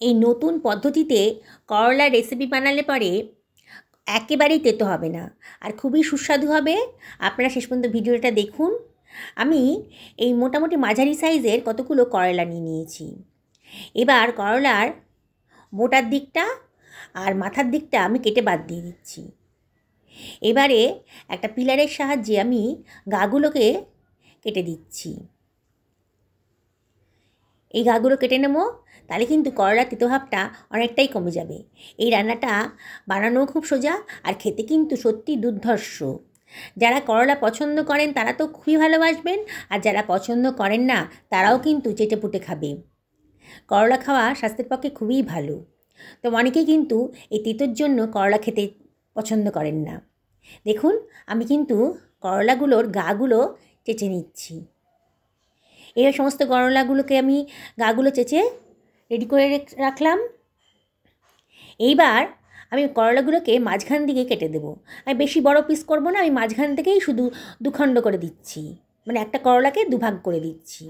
এই নতুন পদ্ধতিতে করলার রেসিপি বানালে পরে একেবারেই তেতো হবে না আর খুবই সুস্বাদু হবে। আপনারা শেষ পর্যন্ত ভিডিওটা দেখুন। আমি এই মোটামুটি মাঝারি সাইজের কতগুলো করলা নিয়ে নিয়েছি। এবার করলার মোটার দিকটা আর মাথার দিকটা আমি কেটে বাদ দিয়ে দিচ্ছি। এবারে একটা পিলারের সাহায্যে আমি গাগুলোকে কেটে দিচ্ছি। এই গাগুলো কেটে নেব, তাহলে কিন্তু করলার তিতভাবটা অনেকটাই কমে যাবে। এই রান্নাটা বানানোও খুব সোজা আর খেতে কিন্তু সত্যি দুর্ধর্ষ। যারা করলা পছন্দ করেন তারা তো খুবই ভালোবাসবেন, আর যারা পছন্দ করেন না তারাও কিন্তু চেটেপুটে খাবে। করলা খাওয়া স্বাস্থ্যের পক্ষে খুবই ভালো। তো অনেকেই কিন্তু এই তিতোর জন্য করলা খেতে পছন্দ করেন না। দেখুন, আমি কিন্তু করলাগুলোর গাগুলো চেঁচে নিচ্ছি। এই সমস্ত করলাগুলোকে আমি গাগুলো চেঁচে রেডি করে রাখলাম। এইবার আমি করলাগুলোকে মাঝখান দিকে কেটে দেবো। আমি বেশি বড় পিস করব না, আমি মাঝখান থেকেই শুধু দুখণ্ড করে দিচ্ছি, মানে একটা করলাকে দুভাগ করে দিচ্ছি।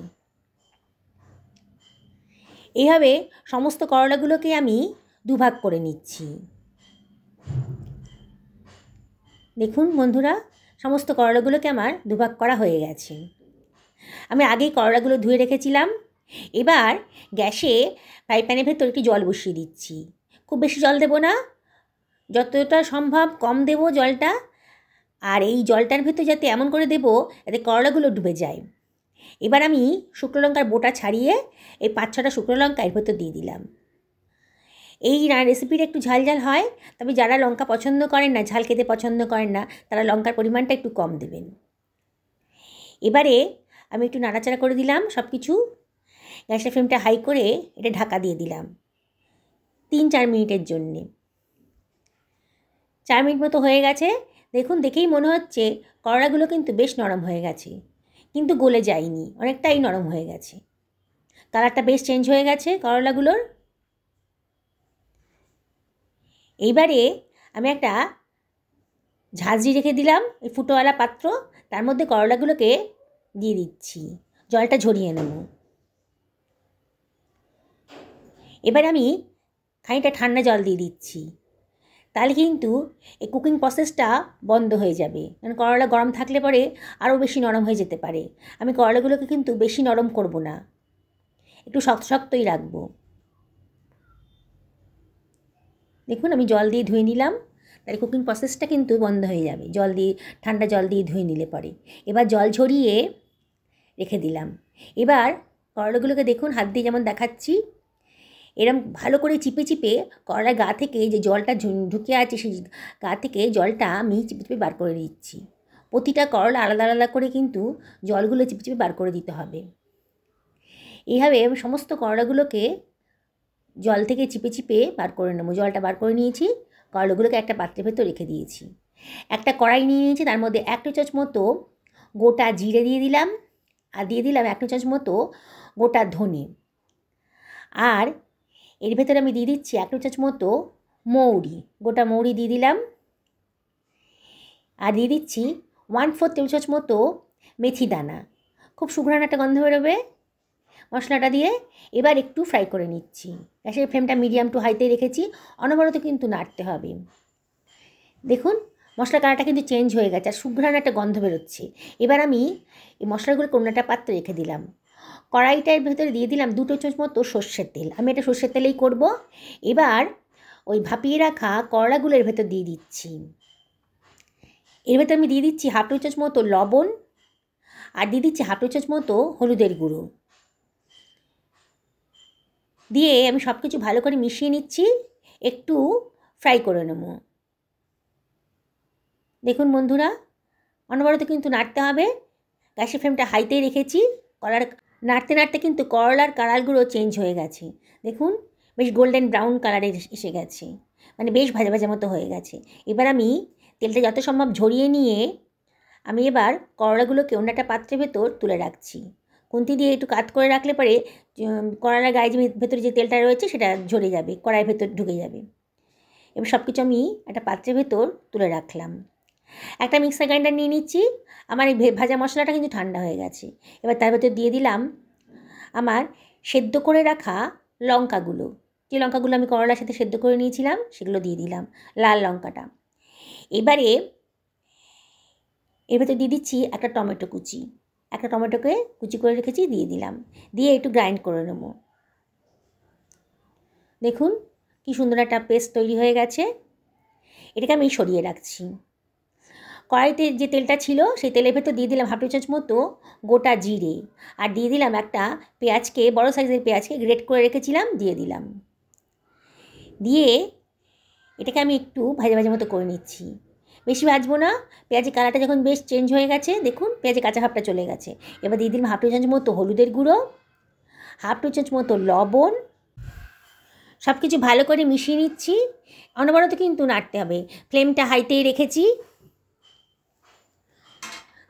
এইভাবে সমস্ত করলাগুলোকে আমি দুভাগ করে নিচ্ছি। দেখুন বন্ধুরা, সমস্ত করলাগুলোকে আমার দুভাগ করা হয়ে গেছে। আমি আগেই করলাগুলো ধুয়ে রেখেছিলাম। এবার গ্যাসে ফ্রাই প্যানের ভেতর একটু জল বসিয়ে দিচ্ছি। খুব বেশি জল দেব না, যতটা সম্ভব কম দেব জলটা। আর এই জলটার ভেতর যাতে এমন করে দেব যাতে করলাগুলো ডুবে যায়। এবার আমি শুকনো লঙ্কার বোটা ছাড়িয়ে এই 5-6টা শুকনো লঙ্কা এর ভেতর দিয়ে দিলাম। এই রেসিপিটা একটু ঝাল ঝাল হয়, তবে যারা লঙ্কা পছন্দ করেন না, ঝাল খেতে পছন্দ করেন না, তারা লঙ্কার পরিমাণটা একটু কম দেবেন। এবারে আমি একটু নাড়াচাড়া করে দিলাম সব কিছু। গ্যাসের ফ্লেমটা হাই করে এটা ঢাকা দিয়ে দিলাম 3-4 মিনিটের জন্যে। 4 মিনিট মতো হয়ে গেছে। দেখুন, দেখেই মনে হচ্ছে করলাগুলো কিন্তু বেশ নরম হয়ে গেছে, কিন্তু গলে যায়নি, অনেকটাই নরম হয়ে গেছে। কালারটা বেশ চেঞ্জ হয়ে গেছে করলাগুলোর। এইবারে আমি একটা ঝাঁঝরি রেখে দিলাম, এই ফুটোওয়ালা পাত্র, তার মধ্যে করলাগুলোকে দিয়ে দিচ্ছি, জলটা ঝরিয়ে নেব। এবার আমি খানিকটা ঠান্ডা জল দিয়ে দিচ্ছি, তাহলে কিন্তু এই কুকিং প্রসেসটা বন্ধ হয়ে যাবে। কারণ করলা গরম থাকলে পরে আরও বেশি নরম হয়ে যেতে পারে। আমি করলাগুলোকে কিন্তু বেশি নরম করব না, একটু শক্ত শক্তই রাখবো। দেখুন, আমি জল দিয়ে ধুয়ে নিলাম, তাহলে কুকিং প্রসেসটা কিন্তু বন্ধ হয়ে যাবে জল দিয়ে, ঠান্ডা জল দিয়ে ধুয়ে নিলে পরে। এবার জল ঝরিয়ে রেখে দিলাম। এবার করলাগুলোকে দেখুন, হাত দিয়ে যেমন দেখাচ্ছি, এরম ভালো করে চিপে চিপে করলার গা থেকে যে জলটা ঢুকে আছে, সেই গা থেকে জলটা আমি চিপে চিপে বার করে দিচ্ছি। প্রতিটা করলা আলাদা আলাদা করে কিন্তু জলগুলো চিপে চিপে বার করে দিতে হবে। এইভাবে আমি সমস্ত করলাগুলোকে জল থেকে চিপে চিপে বার করে নেবো। জলটা বার করে নিয়েছি, করলাগুলোকে একটা পাত্রের ভেতর রেখে দিয়েছি। একটা কড়াই নিয়ে নিয়েছি, তার মধ্যে 1 টা চামচ মতো গোটা জিরে দিয়ে দিলাম, আর দিয়ে দিলাম 1 টা চামচ মতো গোটা ধনে। আর এর ভেতরে আমি দিয়ে দিচ্ছি 1 টা চামচ মতো মৌরি, গোটা মৌরি দিয়ে দিলাম। আর দিয়ে দিচ্ছি 1/4 টেবিল চামচ মতো মেথি দানা। খুব সুঘ্রাণ একটা গন্ধ বেরোবে মশলাটা দিয়ে। এবার একটু ফ্রাই করে নিচ্ছি। গ্যাসের ফ্লেমটা মিডিয়াম টু হাইতে রেখেছি, অনবরত কিন্তু নাড়তে হবে। দেখুন, মশলার কালারটা কিন্তু চেঞ্জ হয়ে গেছে আর সুঘ্রাণ একটা গন্ধ বেরোচ্ছে। এবার আমি এই মশলাগুলো কোনোটা পাত্রে রেখে দিলাম। কড়াইটার ভেতরে দিয়ে দিলাম 2 টেবিল চামচ মতো সর্ষের তেল। আমি এটা সর্ষের তেলেই করব। এবার ওই ভাপিয়ে রাখা করলাগুলোর ভেতর দিয়ে দিচ্ছি। এর ভেতর আমি দিয়ে দিচ্ছি 1/2 টেবিল চামচ মতো লবণ, আর দিয়ে দিচ্ছি 1/2 টেবিল চামচ মতো হলুদের গুঁড়ো। দিয়ে আমি সব কিছু ভালো করে মিশিয়ে নিচ্ছি, একটু ফ্রাই করে নেব। দেখুন বন্ধুরা, অনবরত কিন্তু নাড়তে হবে। গ্যাসের ফ্লেমটা হাইতেই রেখেছি। নাড়তে নাড়তে কিন্তু করলার কালারগুলো চেঞ্জ হয়ে গেছে। দেখুন, বেশ গোল্ডেন ব্রাউন কালারে এসে গেছে, মানে বেশ ভাজা ভাজা মতো হয়ে গেছে। এবার আমি তেলটা যত সম্ভব ঝরিয়ে নিয়ে আমি এবার করলাগুলোকে অন্য একটা পাত্রের ভেতর তুলে রাখছি। খুন্তি দিয়ে একটু কাত করে রাখলে পরে করলার গায়ে যে ভেতরে যে তেলটা রয়েছে সেটা ঝরে যাবে, কড়াইয়ের ভেতর ঢুকে যাবে। এবার সব কিছু আমি একটা পাত্রের ভেতর তুলে রাখলাম। একটা মিক্সার গ্রাইন্ডার নিয়ে নিচ্ছি। আমার এই ভাজা মশলাটা কিন্তু ঠান্ডা হয়ে গেছে। এবার তার ভেতর দিয়ে দিলাম আমার সেদ্ধ করে রাখা লঙ্কাগুলো। যে লঙ্কাগুলো আমি করলার সাথে সেদ্ধ করে নিয়েছিলাম সেগুলো দিয়ে দিলাম, লাল লঙ্কাটা। এবারে এর ভেতর দিয়ে দিচ্ছি একটা টমেটো কুচি, একটা টমেটোকে কুচি করে রেখেছি দিয়ে দিলাম, দিয়ে একটু গ্রাইন্ড করে নেব। দেখুন কি সুন্দর একটা পেস্ট তৈরি হয়ে গেছে। এটাকে আমি সরিয়ে রাখছি। কড়াইতে যে তেলটা ছিল সেই তেলের ভেতর দিয়ে দিলাম 1/2 চামচ মতো গোটা জিরে, আর দিয়ে দিলাম একটা পেঁয়াজকে, বড় সাইজের পেঁয়াজকে গ্রেট করে রেখেছিলাম, দিয়ে দিলাম। দিয়ে এটাকে আমি একটু ভাজা ভাজা মতো করে নিচ্ছি, বেশি ভাজবো না। পেঁয়াজের কালারটা যখন বেশ চেঞ্জ হয়ে গেছে, দেখুন পেঁয়াজের কাঁচা ভাবটা চলে গেছে। এবার দিয়ে দিলাম 1/2 চামচ মতো হলুদের গুঁড়ো, 1/2 চামচ মতো লবণ। সব কিছু ভালো করে মিশিয়ে নিচ্ছি। অনবরত কিন্তু নাড়তে হবে, ফ্লেমটা হাইতেই রেখেছি।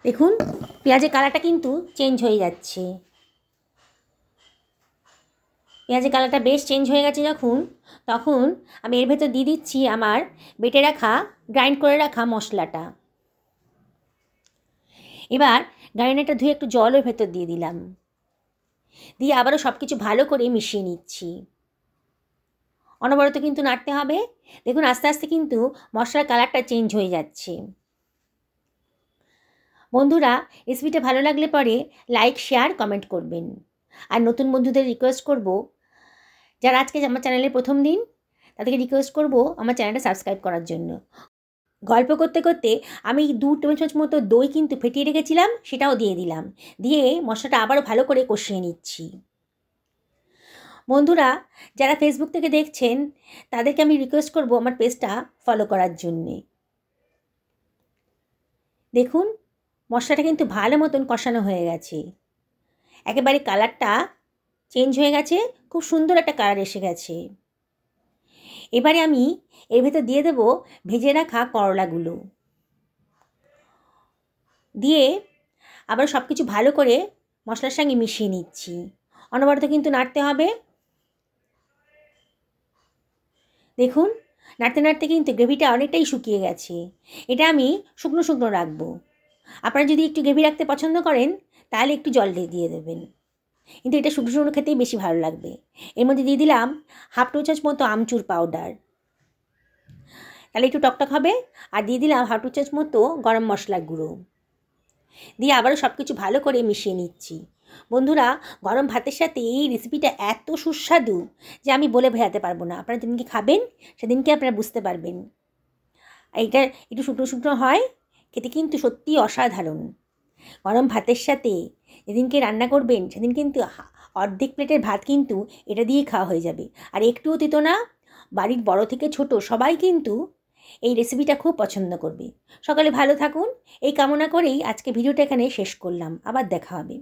দেখুন পেঁয়াজের কালারটা কিন্তু চেঞ্জ হয়ে যাচ্ছে। পেঁয়াজের কালারটা বেশ চেঞ্জ হয়ে গেছে যখন, তখন আমি এর ভেতর দিয়ে দিচ্ছি আমার বেটে রাখা, গ্রাইন্ড করে রাখা মশলাটা। এবার গ্রাইন্ডারটা ধুয়ে একটু জল ওর ভেতর দিয়ে দিলাম, দিয়ে আবারও সব কিছু ভালো করে মিশিয়ে নিচ্ছি। অনবরত কিন্তু নাড়তে হবে। দেখুন আস্তে আস্তে কিন্তু মশলার কালারটা চেঞ্জ হয়ে যাচ্ছে। বন্ধুরা, রেসিপিটা ভালো লাগলে পরে লাইক, শেয়ার, কমেন্ট করবেন। আর নতুন বন্ধুদের রিকোয়েস্ট করব, যারা আজকে আমার চ্যানেলের প্রথম দিন, তাদেরকে রিকোয়েস্ট করব আমার চ্যানেলটা সাবস্ক্রাইব করার জন্য। গল্প করতে করতে আমি 2 টেবিল চামচ মতো দই কিন্তু ফেটিয়ে রেখেছিলাম, সেটাও দিয়ে দিলাম, দিয়ে মশলাটা আবারও ভালো করে কষিয়ে নিচ্ছি। বন্ধুরা, যারা ফেসবুক থেকে দেখছেন তাদেরকে আমি রিকোয়েস্ট করব আমার পেজটা ফলো করার জন্যে। দেখুন মশলাটা কিন্তু ভালো মতন কষানো হয়ে গেছে, একেবারে কালারটা চেঞ্জ হয়ে গেছে, খুব সুন্দর একটা কালার এসে গেছে। এবারে আমি এর ভেতর দিয়ে দেব ভেজে রাখা করলাগুলো, দিয়ে আবার সব কিছু ভালো করে মশলার সঙ্গে মিশিয়ে নিচ্ছি। অনবরত কিন্তু নাড়তে হবে। দেখুন নাড়তে নাড়তে কিন্তু গ্রেভিটা অনেকটাই শুকিয়ে গেছে। এটা আমি শুকনো শুকনো রাখবো। আপনারা যদি একটু গ্রেভি রাখতে পছন্দ করেন তাহলে একটু জল দিয়ে দেবেন, কিন্তু এটা শুকনো শুকনো খেতেই বেশি ভালো লাগবে। এর মধ্যে দিয়ে দিলাম 1/2 চামচ মতো আমচুর পাউডার, তাহলে একটু টকটক হবে। আর দিয়ে দিলাম 1/2 চামচ মতো গরম মশলার গুঁড়ো, দিয়ে আবারও সব কিছু ভালো করে মিশিয়ে নিচ্ছি। বন্ধুরা, গরম ভাতের সাথে এই রেসিপিটা এত সুস্বাদু যে আমি বলে বোঝাতে পারবো না। আপনারা যেদিনকে খাবেন সেদিনকে আপনারা বুঝতে পারবেন। এইটা একটু শুকনো শুকনো হয়, খেতে কিন্তু সত্যিই অসাধারণ। গরম ভাতের সাথে যেদিনকে রান্না করবেন সেদিন কিন্তু অর্ধেক প্লেটের ভাত কিন্তু এটা দিয়েই খাওয়া হয়ে যাবে। আর একটুও তেতো না, বাড়ির বড় থেকে ছোট সবাই কিন্তু এই রেসিপিটা খুব পছন্দ করবে। সকালে ভালো থাকুন এই কামনা করেই আজকে ভিডিওটা এখানে শেষ করলাম। আবার দেখা হবে।